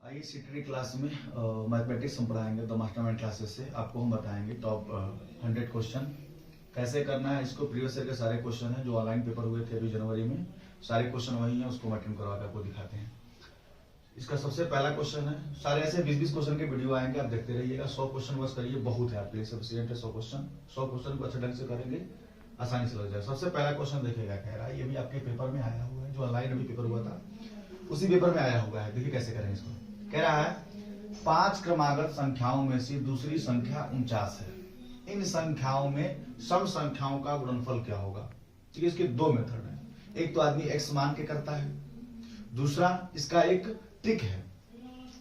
आइए seated class में mathematics हम पढ़ाएंगे द मास्टरमाइंड क्लासेस से। आपको हम बताएंगे टॉप 100 क्वेश्चन कैसे करना है। इसको प्रीवियस ईयर के सारे क्वेश्चन हैं जो ऑनलाइन पेपर हुए थे अभी जनवरी में, सारे क्वेश्चन वही हैं, उसको हम अटेंड करवा कर आपको दिखाते हैं। इसका सबसे पहला क्वेश्चन है, सारे ऐसे 20-20 क्वेश्चन के वीडियो आएंगे, आप देखते रहिएगा। 100 क्वेश्चन बस करिए, बहुत है आपके लिए, सफिशिएंट है 100 क्वेश्चन। 100 क्वेश्चन को अच्छे ढंग से करेंगे, आसानी से लग जाएगा। सबसे पहला क्वेश्चन देखिएगा, कह रहा है, ये भी आपके पेपर में आया हुआ है, जो ऑनलाइन अभी पेपर हुआ था उसी पेपर में आया हुआ है। देखिए कैसे करेंगे इसको। कह रहा है 5 क्रमागत संख्याओं में से दूसरी संख्या 49 है। इन संख्याओं में सम संख्याओं का गुणनफल क्या होगा। ठीक है, इसके दो मेथड हैं। एक तो आदमी एक्स मान के करता है, दूसरा इसका एक ट्रिक है।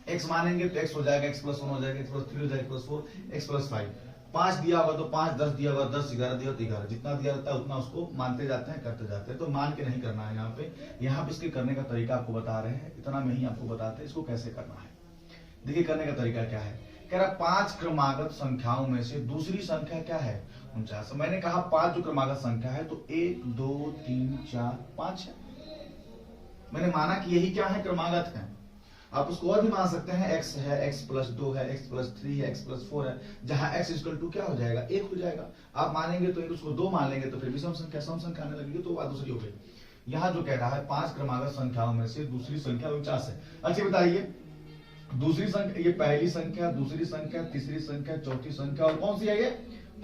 एक्स मानेंगे तो एक्स हो जाएगा, एक्स प्लस 1 हो जाएगा, एक्स प्लस 3 हो जाएगा, एक्स प्लस 4, एक्स प्लस 5। 5 दिया होगा तो 5, 10 दिया होगा 10, 11 दिया तो 11, जितना दिया रहता है उतना उसको मानते जाते हैं, करते जाते हैं। तो मान के नहीं करना है यहाँ पे। यहाँ पे इसके करने का तरीका आपको बता रहे हैं, इतना में ही आपको बताते हैं इसको कैसे करना है। देखिए करने का तरीका क्या है। कह रहा 5 क्रमागत संख्याओं में से दूसरी संख्या क्या है, 49। मैंने कहा 5 जो क्रमागत संख्या है तो 1 2 3 4 5 है। मैंने माना कि यही क्या है, क्रमागत है। आप उसको और भी मान सकते हैं, x है, x प्लस 2 है, x प्लस 3 है, x प्लस 4 है, जहां x इक्वल टू क्या हो जाएगा, 1 हो जाएगा। आप मानेंगे तो एक, उसको 2 मान लेंगे तो फिर भी सम संख्या आने लगेगी, तो बात दूसरी हो गई। यहाँ जो कह रहा है 5 क्रमागत संख्याओं में से दूसरी संख्या 49 है। अच्छा बताइए, दूसरी संख्या, ये पहली संख्या, दूसरी संख्या, तीसरी संख्या, चौथी संख्या और कौन सी है, ये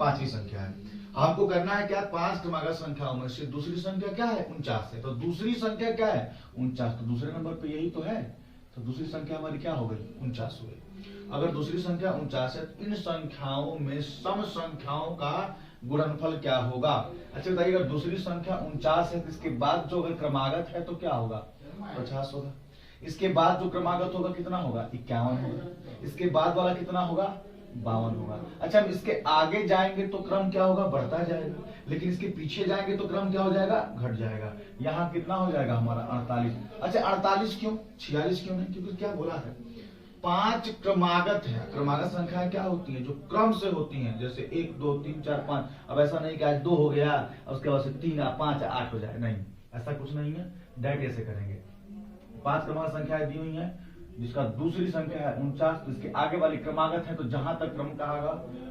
पांचवी संख्या है। आपको करना है क्या, 5 क्रमागत संख्याओं में से दूसरी संख्या क्या है, 49 है। तो दूसरी संख्या क्या है, 49। तो दूसरे नंबर पे यही तो है, तो दूसरी संख्या हमारी क्या हो गई, 49 हो गई। अगर दूसरी संख्या 49 है तो इन संख्याओं में सम संख्याओं का गुणनफल क्या होगा। अच्छा बताइए, अगर दूसरी संख्या 49 है तो इसके बाद जो अगर क्रमागत है तो क्या होगा, 50 होगा। इसके बाद जो क्रमागत होगा कितना होगा, 51 होगा। इसके बाद वाला कितना होगा, 52 होगा। अच्छा हम इसके आगे जाएंगे तो क्रम क्या होगा, बढ़ता जाएगा, लेकिन इसके पीछे जाएंगे तो क्रम क्या हो जाएगा, घट जाएगा। यहाँ कितना हो जाएगा हमारा, 48। अच्छा 48 क्यों, 46 क्यों नहीं, क्योंकि क्या बोला है, 5 क्रमागत है। क्रमागत संख्याएं क्या होती है, जो क्रम से होती हैं, जैसे 1 2 3 4 5। अब ऐसा नहीं कि आज 2 हो गया उसके बाद से 3 5 8 हो जाए, नहीं, ऐसा कुछ नहीं है। डायरेक्ट ऐसे करेंगे, 5 क्रमागत संख्याएं दी हुई हैं, जिसका दूसरी संख्या है 49, तो इसके आगे वाली क्रमागत है, तो जहां तक क्रम कहा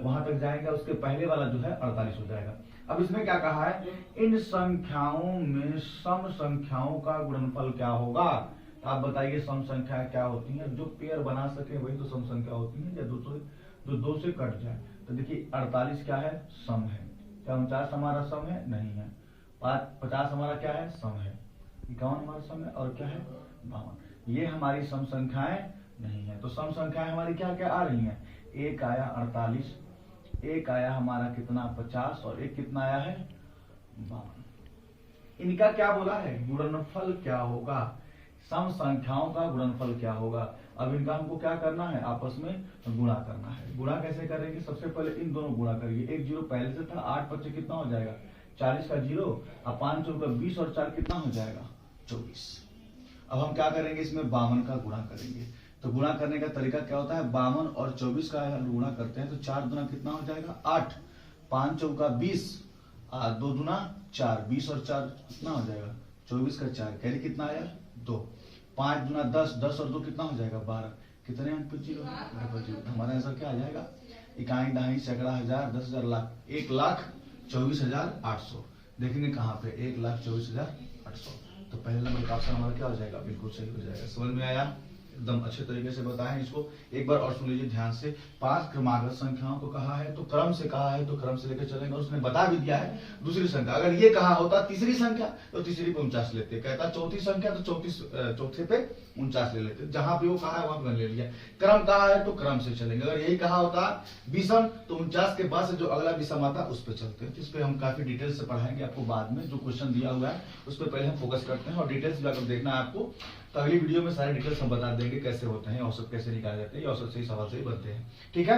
वहां तक जाएगा, उसके पहले वाला जो है 48 हो जाएगा। अब इसमें क्या कहा है, इन संख्याओं में सम संख्याओं का गुणनफल क्या होगा। तो आप बताइए सम संख्या क्या होती है, जो पेयर बना सके वही तो सम संख्या होती है, या जो 2 से कट जाए। तो देखिए 48 क्या है, सम है। क्या 49 हमारा सम है, नहीं है। 50 हमारा क्या है, सम है। 51 हमारा सम है, और क्या है, 52। ये हमारी सम संख्याएं नहीं है। तो सम संख्याएं हमारी क्या क्या आ रही हैं, एक आया 48, एक आया हमारा कितना 50, और एक कितना आया है 52। इनका क्या बोला है, गुणनफल क्या होगा, सम संख्याओं का गुणनफल क्या होगा। अब इनका हमको क्या करना है, आपस में गुणा करना है। गुणा कैसे करेंगे, सबसे पहले इन दोनों गुणा करिए। एक जीरो पहले से था, 8 5 कितना हो जाएगा, 40 का जीरो, और 5 चौका 20, और 4 कितना हो जाएगा, 24। अब हम क्या करेंगे, इसमें 52 का गुणा करेंगे। तो गुणा करने का तरीका क्या होता है, 52 और 24 का गुणा करते हैं तो 4 दुना कितना हो जाएगा, 8, 5 चौका 20, 2 दुना 4, 20 और 4 कितना हो जाएगा, 24 का 4, कैरी कितना आया 2, 5 दुना 10, 10 और 2 कितना हो जाएगा 12। कितने अंक पे जीरो, हमारा आंसर क्या आ जाएगा, इकाई दहाई सैकड़ा हजार 10,000 लाख, 1,24,800। देखेंगे कहाँ पे, 1,24,800। तो पहले नंबर का ऑप्शन हमारा क्या हो जाएगा, बिल्कुल सही हो जाएगा। समझ में आया, एकदम अच्छे तरीके से बताएं इसको। एक बार और सुन लीजिए ध्यान से। 5 क्रमागत संख्याओं को कहा है तो क्रम से कहा है, तो क्रम से लेकर चलेंगे। उसने बता भी दिया है दूसरी संख्या। अगर ये कहा होता तीसरी संख्या तो तीसरी पे 49 लेते, कहता चौथी संख्या तो चौथे पे 49 ले लेते। जहां पे वो कहा है वहां पे ले लिया। क्रम कहा है तो क्रम से चलेंगे। अगर यही कहा होता विषम तो 49 के बाद से जो अगला विषम आता उस पर चलते हैं। इस पे हम काफी डिटेल से पढ़ाएंगे आपको बाद में। जो क्वेश्चन दिया हुआ है उस पर पहले हम फोकस करते हैं, और डिटेल्स भी अगर देखना है आपको तो अगली वीडियो में सारे डिटेल्स हम बता देंगे कैसे होते हैं, औसत कैसे निकाले जाते हैं, औसत से ही सवाल से ही बनते हैं। ठीक है,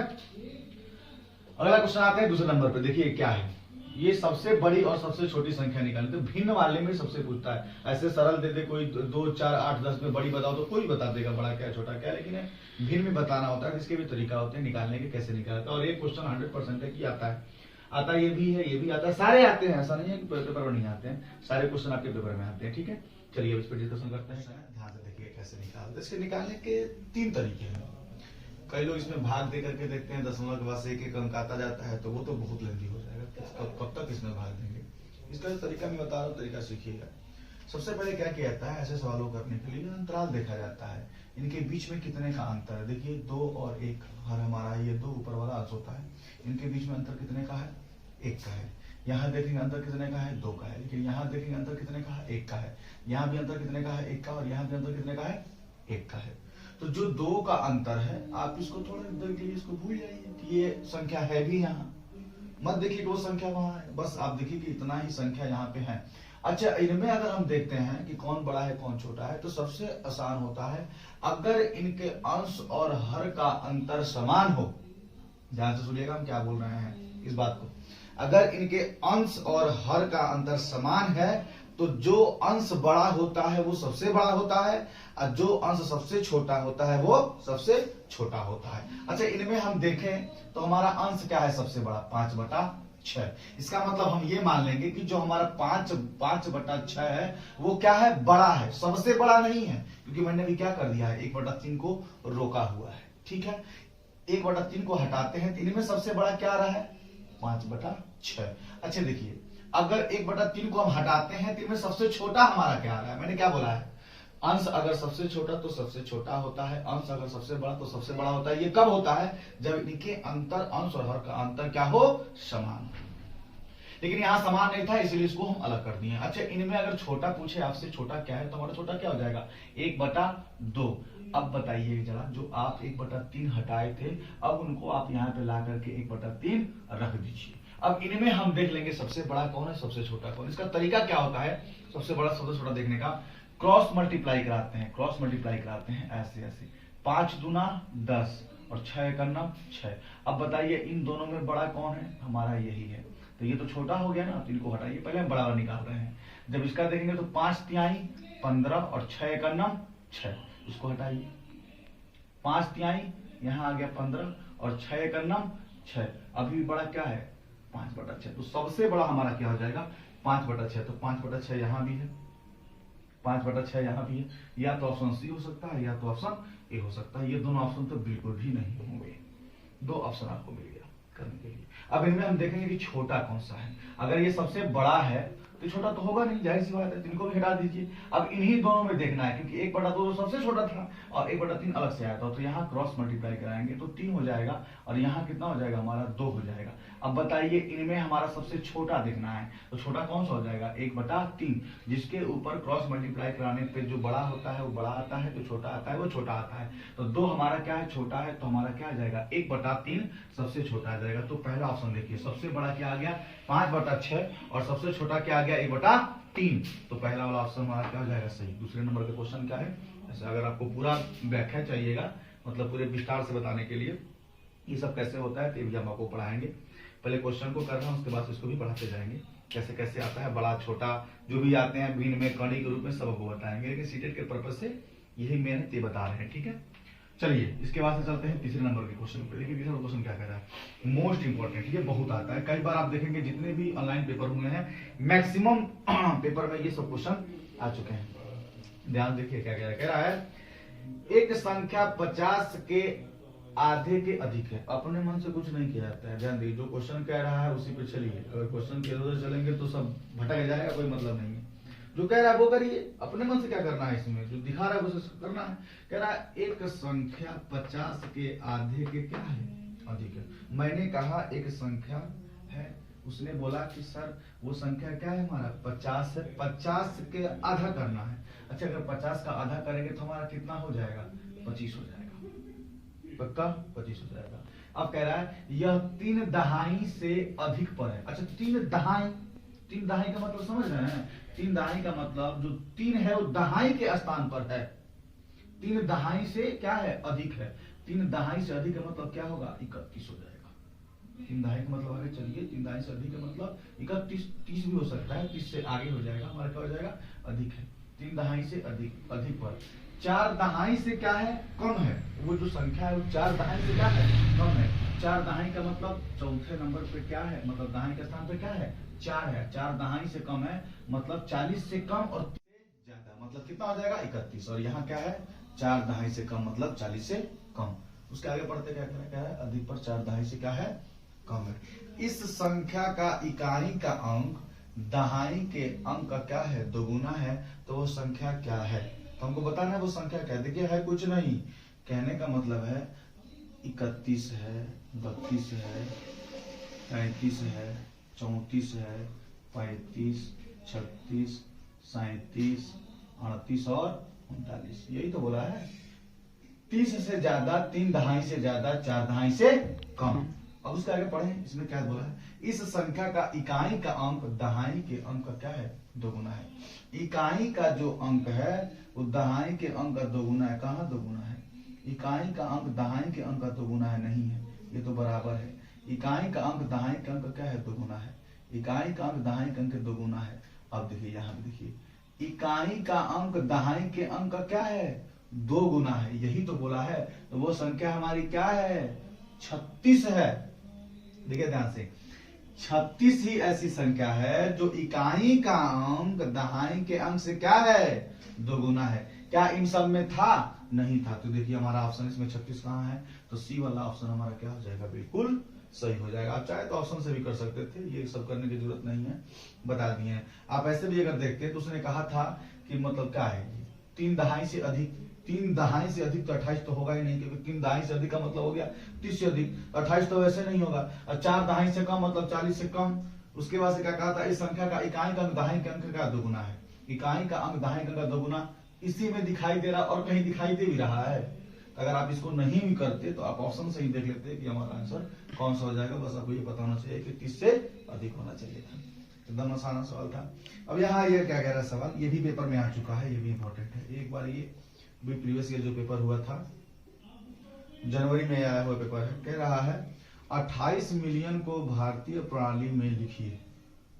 अगला क्वेश्चन आते हैं दूसरे नंबर पे। देखिए क्या है, ये सबसे बड़ी और सबसे छोटी संख्या निकालनी। तो भिन्न वाले में सबसे पूछता है, ऐसे सरल दे दे कोई 2 4 8 10 में बड़ी बताओ तो कोई बता देगा बड़ा क्या छोटा क्या, लेकिन भिन्न में बताना होता है। इसके भी तरीका होते हैं निकालने के, कैसे निकालते हैं। और ये क्वेश्चन 100% है कि आता ये भी है, ये भी आता है, सारे आते हैं। ऐसा नहीं है कि पेपर में नहीं आते हैं, सारे क्वेश्चन आपके पेपर में आते हैं। ठीक है, चलिए अब इस पर डिस्कशन करते हैं। ध्यान से देखिए कैसे निकालते, इसके निकालने के 3 तरीके हैं। कई लोग इसमें भाग दे करके देखते हैं, दशमलव के बाद से एक अंक आता जाता है, तो वो तो बहुत लेंदी हो जाएगा, कब तक इसमें भाग देंगे। इसका जो तरीका मैं बता रहा हूँ, तरीका सीखिएगा। सबसे पहले क्या किया जाता है, ऐसे सवालों करने के लिए अंतराल देखा जाता है, इनके बीच में कितने का अंतर है। देखिए 2 और 1 हर हमारा ये 2 ऊपर वाला अंश होता है, इनके बीच में अंतर कितने का है, 1 का है। यहाँ देखेंगे अंतर कितने का है, 2 का है। लेकिन यहाँ देखेंगे अंतर कितने का है, 1 का है। यहाँ भी अंतर कितने का है, 1 का, और यहाँ भी अंतर कितने का है, 1 का है। तो जो 2 का अंतर है, आप इसको थोड़ा देर के लिए इसको भूल जाइए कि ये संख्या है भी यहाँ, मत देखिए कि वो संख्या वहां है, बस आप देखिए कि इतना ही संख्या यहाँ पे है। अच्छा, इनमें अगर हम देखते हैं कि कौन बड़ा है कौन छोटा है, तो सबसे आसान होता है अगर इनके अंश और हर का अंतर समान हो। ध्यान से सुनिएगा हम क्या बोल रहे हैं इस बात को। अगर इनके अंश और हर का अंतर समान है, तो जो अंश बड़ा होता है वो सबसे बड़ा होता है, और जो अंश सबसे छोटा होता है वो सबसे छोटा होता है। अच्छा, इनमें हम देखें तो हमारा अंश क्या है सबसे बड़ा, 5/6। इसका मतलब हम ये मान लेंगे कि जो हमारा 5/6 है वो क्या है, बड़ा है, सबसे बड़ा नहीं है, क्योंकि मैंने भी क्या कर दिया है, 1/3 को रोका हुआ है। ठीक है, 1/3 को हटाते हैं तो इनमें सबसे बड़ा क्या रहा है, 5/6। अच्छा देखिए, अगर 1/3 को हम हटाते हैं तो इनमें सबसे छोटा हमारा क्या रहा है, मैंने क्या बोला है, अंश अगर सबसे छोटा तो सबसे छोटा होता है, अंश अगर सबसे बड़ा तो सबसे बड़ा होता है। ये कब होता है, जब इनके अंतर, अंश और हर का अंतर क्या हो, समान। लेकिन यहाँ समान नहीं था, इसलिए इसको हम अलग कर दिए। अच्छा, इनमें अगर छोटा पूछे आपसे, छोटा क्या है, तो हमारा छोटा क्या हो जाएगा, 1/2। अब बताइए जरा, जो आप 1/3 हटाए थे, अब उनको आप यहाँ पे ला करके 1/3 रख दीजिए। अब इनमें हम देख लेंगे सबसे बड़ा कौन है, सबसे छोटा कौन। इसका तरीका क्या होता है, सबसे बड़ा सबसे छोटा देखने का, क्रॉस मल्टीप्लाई कराते हैं, क्रॉस मल्टीप्लाई कराते हैं ऐसे ऐसे, 5 दूना 10 और 6 का 6। अब बताइए इन दोनों में बड़ा कौन है, हमारा यही है, तो ये तो छोटा हो गया ना, तो इनको हटाइए, पहले हम बड़ा वाला निकाल रहे हैं। जब इसका देखेंगे तो 5 तिहाई 15 और 6 का 6, इसको हटाइए, 5 तिहाई यहाँ आ गया 15 और 6 का 6, अभी बड़ा क्या है, 5/6। तो सबसे बड़ा हमारा क्या हो जाएगा, 5/6। तो 5/6 यहाँ भी है, 5/6 यहाँ भी है। या तो ऑप्शन सी हो सकता है, या तो ऑप्शन ए हो सकता है। ये दोनों ऑप्शन तो बिल्कुल भी नहीं होंगे, 2 ऑप्शन आपको मिल गया करने के लिए। अब इनमें हम देखेंगे कि छोटा कौन सा है। अगर ये सबसे बड़ा है तो छोटा तो होगा नहीं, जाहिर सी बात है, इनको भी हटा दीजिए। अब इन्हीं दोनों में देखना है, क्योंकि 1/2 तो सबसे छोटा था और 1/3 अलग से आया था, तो यहाँ क्रॉस मल्टीप्लाई कराएंगे तो 3 हो जाएगा, और यहाँ कितना हो जाएगा हमारा, 2 हो जाएगा। अब बताइए इनमें हमारा सबसे छोटा देखना है, तो छोटा कौन सा हो जाएगा, 1/3, जिसके ऊपर क्रॉस मल्टीप्लाई कराने पे जो बड़ा होता है वो बड़ा आता है, जो छोटा आता है वो छोटा आता है। तो 2 हमारा क्या है, छोटा है, तो हमारा क्या आ जाएगा, 1/3 सबसे छोटा आ जाएगा। तो पहला ऑप्शन देखिए, सबसे बड़ा क्या आ गया, 5/6, और सबसे छोटा क्या आ गया, 1/3। तो पहला वाला ऑप्शन हमारा क्या हो जाएगा, सही। दूसरे नंबर का क्वेश्चन क्या है, ऐसे अगर आपको पूरा व्याख्या चाहिएगा, मतलब पूरे विस्तार से बताने के लिए ये सब कैसे होता है, तो भी हम आपको पढ़ाएंगे। पहले क्वेश्चन को कर रहे हैं, उसके बाद इसको भी पढ़ाते जाएंगे, कैसे कैसे आता है, बड़ा छोटा जो भी आते हैं, भिन्न में, कणी के रूप में, सब आपको बताएंगे। लेकिन सीटेट के पर्पज से यही मेहनत ये बता रहे हैं, ठीक है। चलिए इसके बाद से चलते हैं तीसरे नंबर के क्वेश्चन पे। देखिए तीसरा क्वेश्चन क्या कह रहा है, मोस्ट इंपॉर्टेंट, ये बहुत आता है, कई बार आप देखेंगे जितने भी ऑनलाइन पेपर हुए हैं, मैक्सिमम पेपर में ये सब क्वेश्चन आ चुके हैं। ध्यान देखिए क्या कह रहा है, एक संख्या 50 के आधे के अधिक है। अपने मन से कुछ नहीं किया जाता है, ध्यान दीजिए, जो क्वेश्चन कह रहा है उसी पे चलिए। अगर क्वेश्चन के इधर चलेंगे तो सब भटक जाएगा, कोई मतलब नहीं है। जो कह रहा है वो करिए, अपने मन से क्या करना है, इसमें जो दिखा रहा है वो करना है। कह रहा है एक संख्या 50 के आधे के क्या है, अधिक है। मैंने कहा एक संख्या है, उसने बोला कि सर वो संख्या क्या है, हमारा 50 है, 50 के आधा करना है। अच्छा, अगर 50 का आधा करेंगे तो हमारा कितना हो जाएगा, 25 हो जाएगा, पक्का 25 हो जाएगा। अब कह रहा है यह 3 दहाई से अधिक पर है। अच्छा, 3 दहाई, 3 दहाई का मतलब समझ रहे हैं, 3 दहाई का मतलब जो 3 है वो दहाई के स्थान पर है, 3 दहाई से क्या है, अधिक है। 3 दहाई से अधिक का मतलब क्या होगा, 31 हो जाएगा। 3 दहाई का मतलब आगे चलिए, 3 दहाई से अधिक का मतलब 31, 30 भी हो सकता है, 30 से आगे हो जाएगा, हमारा क्या हो जाएगा, अधिक है। 3 दहाई से अधिक, अधिक पर। 4 दहाई से क्या है, कम है। वो जो संख्या है वो 4 दहाई से क्या है, कम है। 4 दहाई का मतलब चौथे नंबर पे क्या है, मतलब दहाई के स्थान पे क्या है, 4 है। 4 दहाई से कम है मतलब 40 से कम और 3 ज्यादा, मतलब कितना हो जाएगा 31। और यहाँ क्या है 4 दहाई से कम मतलब 40 से कम। उसके आगे पढ़ते क्या है अधिक पर 4 दहाई से क्या है कम है। इस संख्या का इकाई का अंक दहाई के अंक का क्या है दोगुना है, तो वो संख्या क्या है, तो हमको बताना है वो संख्या क्या है। देखिए है कुछ नहीं, कहने का मतलब है 31 है, 32 है, 33 है, 34 है, 35, 36, 37, 38 और 39, यही तो बोला है। 30 से ज्यादा, 3 दहाई से ज्यादा, 4 दहाई से कम। अब उसके आगे पढ़ें, इसमें क्या बोला है, इस संख्या का इकाई का अंक दहाई के अंक का क्या है दोगुना है। इकाई का जो अंक है वो दहाई के अंक का दोगुना है। कहाँ दोगुना है, इकाई का अंक दहाई के अंक का दोगुना है, नहीं है, ये तो बराबर है। इकाई का अंक दहाई के अंक क्या है दोगुना है, इकाई का अंक दहाई के अंक दोगुना है। अब देखिए यहाँ पे देखिए, इकाई का अंक दहाई के अंक का क्या है दो गुना है, यही तो बोला है। तो वो संख्या हमारी क्या है 36 है। देखिए ध्यान से, 36 ही ऐसी संख्या है जो इकाई का अंक दहाई के अंक से क्या है दोगुना है। क्या इन सब में था, नहीं था। तो देखिए हमारा ऑप्शन इसमें 36 कहाँ है, तो सी वाला ऑप्शन हमारा क्या हो जाएगा बिल्कुल सही हो जाएगा। आप चाहे तो ऑप्शन से भी कर सकते थे, ये सब करने की जरूरत नहीं है, बता दिए हैं। आप ऐसे भी अगर देखते तो उसने कहा था कि मतलब क्या है 3 दहाई से अधिक, 3 दहाई से अधिक तो 28 तो होगा ही नहीं, क्योंकि 3 दहाई से अधिक का मतलब हो गया 30 से अधिक, 28 तो वैसे नहीं होगा। और 4 दहाई से कम मतलब 40 से कम। उसके बाद से क्या कहा था, इस संख्या का इकाई का अंक दहाई के अंक का दोगुना है। इकाई का अंक दहाई के अंक का दोगुना इसी में दिखाई दे रहा और कहीं दिखाई दे भी रहा है। अगर आप इसको नहीं भी करते तो आप ऑप्शन से ही देख लेते कि हमारा आंसर कौन सा हो जाएगा। बस आपको ये पता होना चाहिए कि 30 से अधिक होना चाहिए था। एकदम आसान सवाल था। अब यहाँ ये क्या कह रहा है सवाल, ये भी पेपर में आ चुका है, ये भी इंपॉर्टेंट है। एक बार ये भी प्रीवियस ईयर जो पेपर हुआ था जनवरी में आया हुआ पेपर है, कह रहा है 28 मिलियन को भारतीय प्रणाली में लिखिए।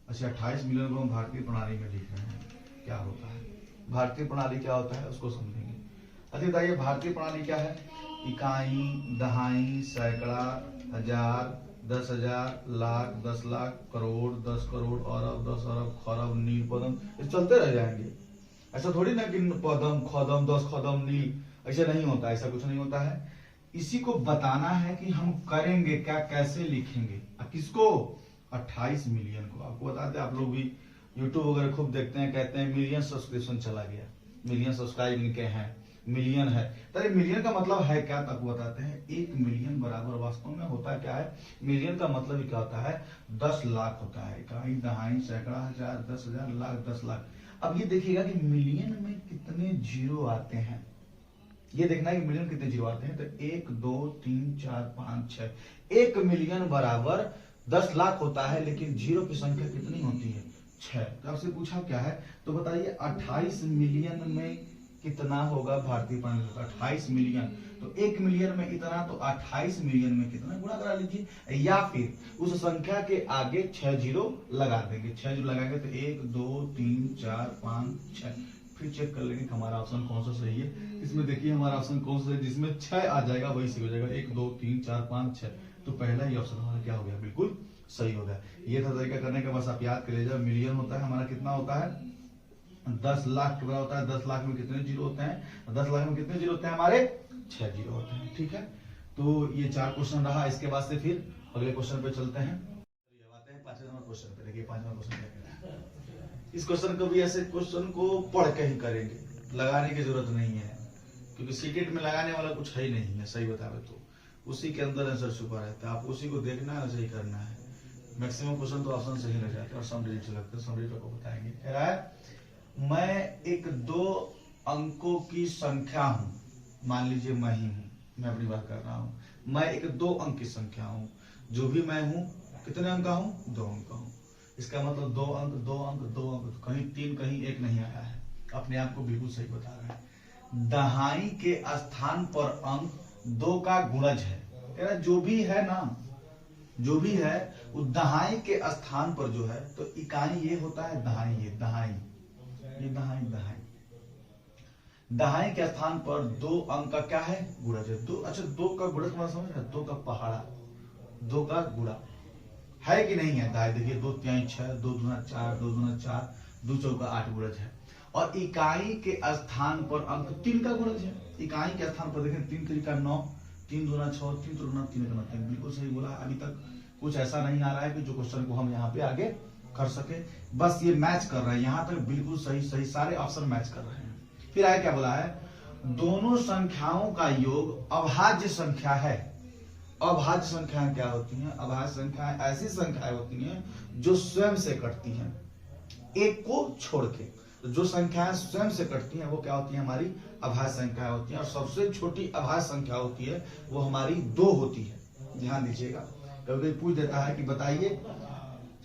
अच्छा 28 मिलियन को हम भारतीय प्रणाली में लिख रहे हैं, क्या होता है भारतीय प्रणाली क्या होता है उसको समझेंगे। अच्छा बताइए भारतीय प्रणाली क्या है, इकाई, दहाई, सैकड़ा, हजार, 10,000, लाख, 10 लाख, करोड़, 10 करोड़, अरब, 10 अरब, खरब, नील, पदम, ये चलते रह जाएंगे। ऐसा थोड़ी ना कि पदम, खदम, 10 खदम, नील, ऐसा नहीं होता, ऐसा कुछ नहीं होता है। इसी को बताना है कि हम करेंगे क्या, कैसे लिखेंगे। किसको 28 मिलियन को। आपको बताते आप लोग भी यूट्यूब वगैरह खूब देखते हैं, कहते हैं मिलियन सब्सक्रिप्शन चला गया, मिलियन सब्सक्राइब इनके हैं, मिलियन है। तो मिलियन का मतलब है क्या, तक बताते हैं। 1 मिलियन बराबर वास्तव में होता क्या है, मिलियन का मतलब ही क्या होता है 10 लाख होता है। इकाई, दहाई, सैकड़ा, हजार, 10,000, लाख, 10 लाख। अब ये देखिएगा कि मिलियन में कितने जीरो आते हैं, ये देखना है कि मिलियन कितने जीरो आते हैं। तो 1 2 3 4 5 6, 1 मिलियन बराबर 10 लाख होता है, लेकिन जीरो की संख्या कितनी होती है 6। तो आपसे पूछा क्या है, तो बताइए 28 मिलियन में कितना होगा भारतीय प्रणाली का 28 मिलियन। तो 1 मिलियन में इतना, तो 28 मिलियन में कितना गुणा करा लीजिए, या फिर उस संख्या के आगे 6 जीरो लगा देंगे। 6 जीरो लगाएंगे तो 1 2 3 4 5 6। फिर चेक कर लेंगे हमारा ऑप्शन कौन सा सही है। इसमें देखिए हमारा ऑप्शन कौन सा है, जिसमें 6 आ जाएगा वही सही हो जाएगा। 1 2 3 4 5 6, तो पहला ही ऑप्शन हमारा क्या हो गया बिल्कुल सही हो गया। ये था तरीका करने का, बस आप याद कर लीजिए। मिलियन होता है हमारा कितना होता है 10 लाख कितना होता है, 10 लाख में कितने जीरो होते हैं, 10 लाख में कितने जीरो होते हैं हमारे 6 जीरो होते हैं। ठीक है, तो ये 4 क्वेश्चन रहा। इसके बाद से फिर अगले क्वेश्चन पे चलते हैं। आते हैं 5वें नंबर क्वेश्चन पे। देखिए 5वां क्वेश्चन क्या कह रहा है। इस क्वेश्चन को भी ऐसे क्वेश्चन को पढ़ के ही करेंगे, लगाने की जरूरत नहीं है, क्योंकि सीटेट में लगाने वाला कुछ है ही नहीं है। सही बतावे तो उसी के अंदर आंसर छुपा रहता है, आप उसी को देखना है, वैसे ही करना है। मैक्सिमम क्वेश्चन तो ऑप्शन से ही लग जाते हैं और सम डिजिट से लगते हैं। सम डिजिट को बताएंगे। कह रहा है मैं एक 2 अंकों की संख्या हूं, मान लीजिए मैं ही हूं, मैं अपनी बात कर रहा हूं। मैं एक 2 अंक की संख्या हूं, जो भी मैं हूं कितने अंक का हूं 2 अंक का हूं। इसका मतलब 2 अंक 2 अंक 2 अंक, तो कहीं 3 कहीं 1 नहीं आया है, अपने आप को बिल्कुल सही बता रहा है। दहाई के स्थान पर अंक 2 का गुणज है। कह रहा जो भी है ना, जो भी है वो दहाई के स्थान पर जो है, तो इकाई ये होता है दहाई, ये दहाई, ये दहाई, दहाई, दहाई के स्थान पर 2 अंक का क्या है गुणज है। 2, अच्छा 2 का गुणज समझ रहे हैं, 2 का पहाड़ा, 2 का गुणा है कि नहीं है। दाई देखिए 2 3 6, 2 दूना 4, 2 दूना 4, 2 चौका 8 गुणज है। और इकाई के स्थान पर अंक 3 का गुणज है। इकाई के स्थान पर देखें 3 3 का 9, 3 दूना 6, 3 दूना 3 का 9। बिल्कुल सही बोला। अभी तक कुछ ऐसा नहीं आ रहा है कि जो क्वेश्चन को हम यहाँ पे आगे कर सके, बस ये मैच कर रहे हैं। यहाँ तक बिल्कुल सही सही सारे ऑप्शन मैच कर रहे हैं। फिर आगे क्या बोला है, दोनों संख्याओं का योग अभाज्य संख्या है। अभाज्य संख्याएं क्या होती हैं? अभाज्य संख्याएं ऐसी संख्याएं होती हैं जो स्वयं से कटती हैं, एक को छोड़ के। तो जो संख्याएं स्वयं से कटती हैं वो क्या होती है? हमारी अभाज्य संख्या होती है। और सबसे छोटी अभाज्य संख्या होती है वो हमारी 2 होती है। ध्यान दीजिएगा, कभी पूछ देता है कि बताइए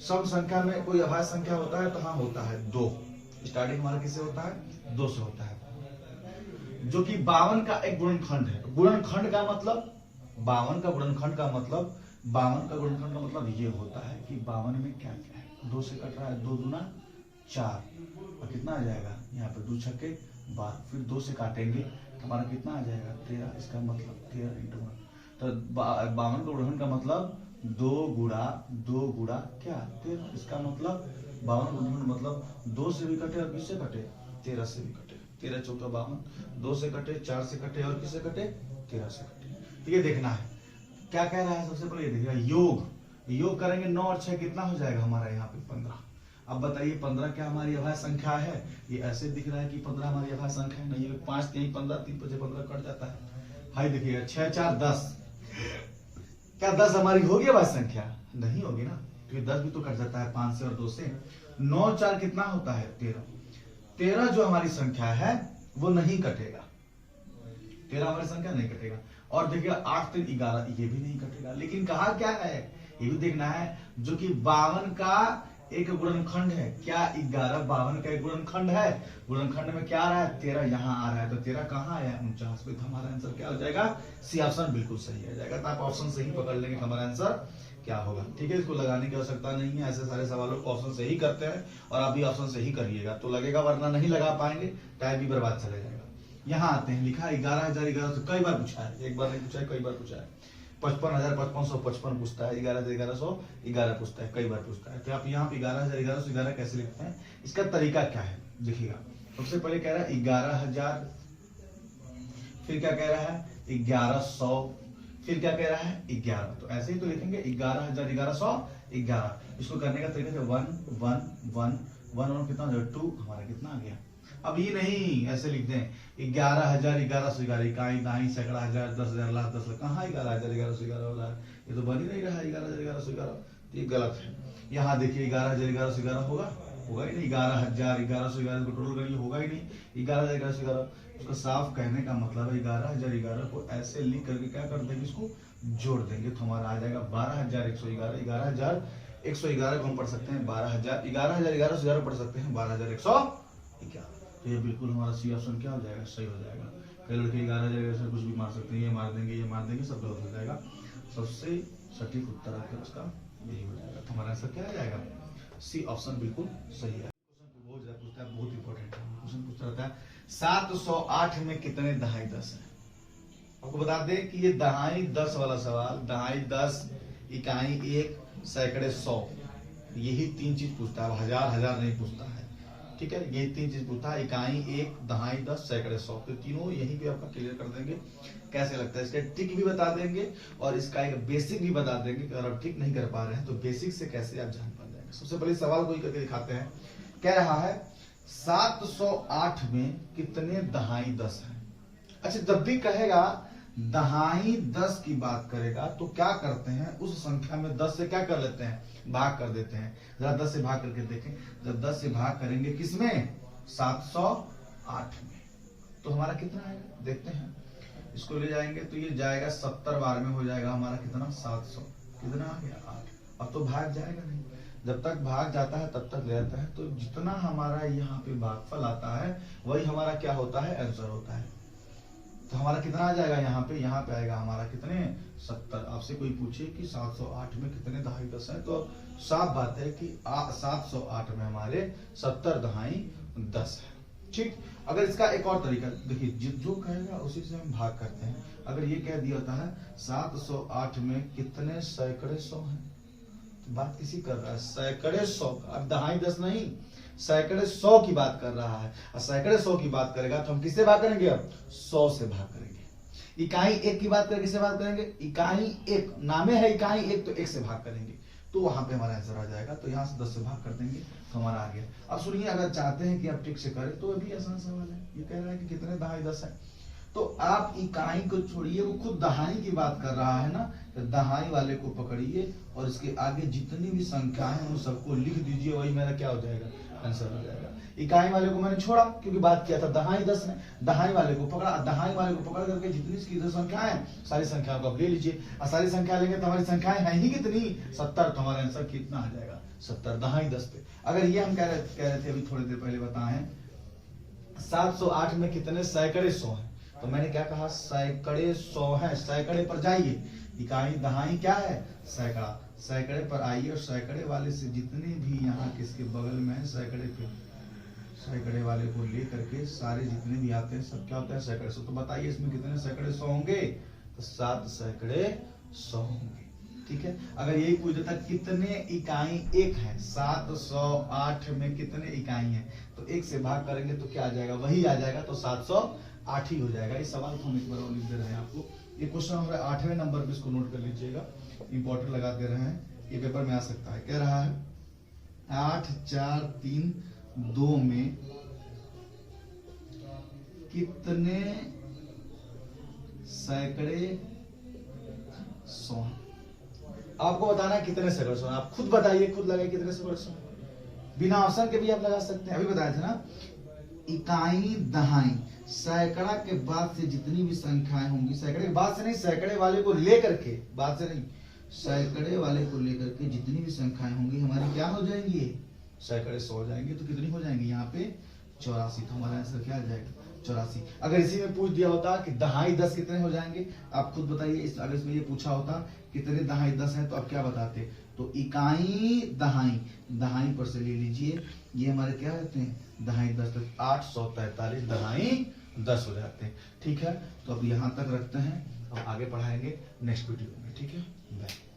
सम संख्या में कोई अभाज्य संख्या होता है? तो हाँ होता है, 2। स्टार्टिंग हमारा किससे होता है? 2 से होता है, जो कि 52 का एक गुणनखंड है। गुणनखंड का मतलब 52 का गुणनखंड का मतलब 52 का गुणनखंड का मतलब ये होता है कि 52 में क्या क्या है? 2 से कट रहा है, 2 दूना 4, और कितना आ जाएगा यहाँ पे? 2 छक्के 12। फिर 2 से काटेंगे तो हमारा कितना आ जाएगा? 13। इसका मतलब 13 × 1। तो 52 का गुणनखंड का मतलब 2 गुणा क्या? 13। इसका मतलब 52 गुणनखंड मतलब 2 से भी कटे और किससे कटे? 13 से भी कटे। 13 × 4 = 52। 2 से कटे, 4 से कटे और किससे कटे? 13 से कटे। तो ये देखना है क्या कह रहा है। सबसे पहले ये देखिएगा, योग करेंगे 9 और 6 कितना हो जाएगा हमारा यहाँ पे? 15। अब बताइए 15 क्या हमारी अभाज्य संख्या है? ये ऐसे दिख रहा है कि 15 हमारी अभाज्य संख्या है। नहीं, 5 3 15, 3 5 15 कट जाता है। हाई देखिएगा 6 4 10। क्या 10 हमारी होगी अभाज्य संख्या? नहीं होगी ना, क्योंकि 10 भी तो कट जाता है 5 से और 2 से। 9 4 कितना होता है? 13। 13 जो हमारी संख्या है वो नहीं कटेगा। 13 हमारी संख्या नहीं कटेगा। और देखिए 8 3 11, ये भी नहीं कटेगा। लेकिन कहा क्या है ये भी देखना है, जो कि 52 का एक गुणनखंड है। क्या 11 52 का एक गुणनखंड है? गुणनखंड में क्या आ रहा है? 13 यहाँ आ रहा है। तो 13 कहाँ आया? 49 पे। तो हमारा आंसर क्या हो जाएगा? सी ऑप्शन बिल्कुल सही आ जाएगा। तो आप ऑप्शन सही पकड़ लेंगे, हमारा आंसर क्या होगा। ठीक है, इसको लगाने की आवश्यकता नहीं है। ऐसे सारे सवालों को ऑप्शन से ही करते हैं और आप भी ऑप्शन से ही करिएगा तो लगेगा, वरना नहीं लगा पाएंगे, टाइम भी बर्बाद चले जाएगा। यहाँ आते हैं, लिखा 11,011 से कई बार पूछा है, एक बार नहीं पूछा है, कई बार पूछा है। 55,555 पूछता है, 11,1111 पूछता है, कई बार पूछता है। तो आप यहाँ पे 11,1111 कैसे लिखते हैं, इसका तरीका क्या है देखिएगा। सबसे पहले कह रहा है 11,000, फिर क्या कह रहा है 1100, फिर क्या कह रहा है 11। तो ऐसे ही तो लिखेंगे 11,1111। इसको करने का तरीका है 1 1 1 1 कितना हो जाएगा? 2। हमारा कितना आ गया? अब ये नहीं ऐसे लिख दें 11,011 इकाई दाई सैकड़ा हजार 10,000 लाख 10 लाख। कहाँ 11,011 हो रहा है? ये तो बन ही नहीं रहा है 11,011। ये गलत है। यहाँ देखिए 11,011 होगा ही नहीं। 11,011 को टोटल करिए, होगा ही नहीं 11,011। उसका साफ कहने का मतलब है 11,011 को ऐसे लिख करके क्या कर देंगे, इसको जोड़ देंगे तो हमारा आ जाएगा 12,111। 11,111 को हम पढ़ सकते हैं 12,000, 11,011 से 11 पढ़ सकते हैं 12,111। तो ये बिल्कुल हमारा सी ऑप्शन क्या हो जाएगा? सही हो जाएगा। कई लड़के 11,000 से कुछ भी मार सकते हैं, ये मार देंगे, ये मार देंगे, सब गलत हो जाएगा। सबसे सटीक उत्तर आकर उसका यही हो जाएगा। तो हमारा आंसर क्या आ जाएगा? सी ऑप्शन बिल्कुल सही है। बहुत ज्यादा पूछता है, बहुत इंपॉर्टेंट है क्वेश्चन। पूछता रहता है 708 में कितने दहाई 10 है? आपको बता दें कि ये दहाई 10 वाला सवाल, दहाई 10, इकाई 1, सैकड़े 100, यही 3 चीज पूछता है। हजार नहीं पूछता है। ठीक है, ये 3 चीज पूछता है, इकाई 1, दहाई 10, सैकड़े 100। तो तीनों यहीं पे आपका क्लियर कर देंगे। कैसे लगता है इसका ट्रिक भी बता देंगे और इसका एक बेसिक भी बता देंगे। अगर आप ट्रिक नहीं कर पा रहे हैं तो बेसिक से कैसे आप जान पा जाएंगे। सबसे पहले सवाल को ही करके दिखाते हैं। कह रहा है 708 में कितने दहाई 10 है? अच्छा, जब भी कहेगा दहाई 10 की बात करेगा तो क्या करते हैं, उस संख्या में 10 से क्या कर लेते हैं? भाग कर देते हैं। जरा 10 से भाग करके देखें। जब 10 से भाग करेंगे किसमें? 708 में, तो हमारा कितना आएगा देखते हैं। इसको ले जाएंगे तो ये जाएगा 70 बार में हो जाएगा हमारा कितना? 700। कितना आ गया? 8। अब तो भाग जाएगा नहीं, जब तक भाग जाता है तब तक रहता है। तो जितना हमारा यहाँ पे भागफल आता है वही हमारा क्या होता है? आंसर होता है। तो हमारा कितना आ जाएगा यहाँ पे आएगा हमारा कितने? 70। आपसे कोई पूछे कि 708 में कितने दहाई 10 है, तो साफ बात है कि 708 में हमारे 70 दहाई 10 है। ठीक, अगर इसका एक और तरीका देखिए, जो कहेगा उसी से हम भाग करते हैं। अगर ये कह दिया होता है 708 में कितने सैकड़े 100 है, तो बात किसी कर रहा है सैकड़े 100 का। अब दहाई 10 नहीं, सैकड़े 100 की बात कर रहा है, और सैकड़े 100 की बात करेगा तो हम किससे भाग करेंगे? अब 100 से भाग करेंगे। इकाई 1 की बात करें किससे भाग करेंगे? इकाई 1 नामे है इकाई 1, तो 1 से भाग करेंगे, तो वहां पे हमारा आंसर आ जाएगा। तो यहाँ से 10 से भाग कर देंगे तो हमारा आ गया। अब सुनिए, अगर चाहते हैं कि आप ट्रिक से करें तो अभी आसान सवाल है। ये कह रहा है कि कितने दहाई 10 है, तो आप इकाई को छोड़िए, वो खुद दहाई की बात कर रहा है ना, तो दहाई वाले को पकड़िए और इसके आगे जितनी भी संख्या है उन सबको लिख दीजिए, वही मेरा क्या हो जाएगा? आंसर हो जाएगा। इकाई वाले को मैंने छोड़ा क्योंकि बात किया था दहाई 10 में, दहाई वाले को पकड़ा, दहाई वाले को पकड़ करके जितनी इसकी संख्या है सारी संख्या को आप ले लीजिए, और सारी संख्या लेंगे तो हमारी संख्याएं है ही कितनी? 70। तो हमारा आंसर कितना आ जाएगा? 70 दहाई 10 पे। अगर ये हम कह रहे थे अभी थोड़ी देर पहले बताएं 708 में कितने सैकड़े 100 है, तो मैंने क्या कहा? सैकड़े 100 है, सैकड़े पर जाइए, इकाई दहाई क्या है? सैकड़ा, सैकड़े पर आइए और सैकड़े वाले से जितने भी यहाँ किसके बगल में है सैकड़े पे, सैकड़े वाले को ले करके सारे जितने भी आते हैं सब क्या होता है? सैकड़े 100। तो बताइए इसमें कितने सैकड़े 100 होंगे? तो 7 सैकड़े 100 होंगे। ठीक है, अगर यही पूछ देता कितने इकाई 1 है, 708 में कितने इकाई हैं, तो 1 से भाग करेंगे तो क्या आ जाएगा? वही आ जाएगा, तो 708 ही हो जाएगा। इस सवाल को हम एक बार और लिख दे रहे हैं आपको। ये क्वेश्चन हमारे 8वें नंबर पे, इसको नोट कर लीजिएगा, इंपॉर्टेंट लगा दे रहे हैं, ये पेपर में आ सकता है। कह रहा है 8 4 3 2 में कितने सैकड़े 100? आपको बताना है कितने सैकड़े 100। आप खुद बताइए, खुद लगाइए कितने सैकड़े 100, बिना ऑप्शन के भी आप लगा सकते हैं। अभी बताया था ना, इकाई दहाई, सैकड़ा के बाद से जितनी भी संख्याएं होंगी, सैकड़े के बाद से नहीं, सैकड़े वाले को लेकर के, बाद से नहीं, सैकड़े वाले को लेकर के जितनी भी संख्याएं होंगी हमारी क्या हो जाएंगी? सैकड़े 100 हो जाएंगे। तो कितनी हो जाएंगी यहाँ पे? 84। तो हमारा आंसर क्या आ जाएगा? 84। अगर इसी में पूछ दिया होता कि दहाई 10 कितने हो जाएंगे, आप खुद बताइए। अगर इसमें ये पूछा होता कितने दहाई 10 है, तो आप क्या बताते? तो इकाई दहाई, दहाई पर से ले लीजिए, ये हमारे क्या रहते हैं? दहाई 10, 843 दहाई 10 हो जाते हैं। ठीक है, तो अब यहाँ तक रखते हैं, अब आगे पढ़ाएंगे नेक्स्ट वीडियो में। ठीक है, बाय।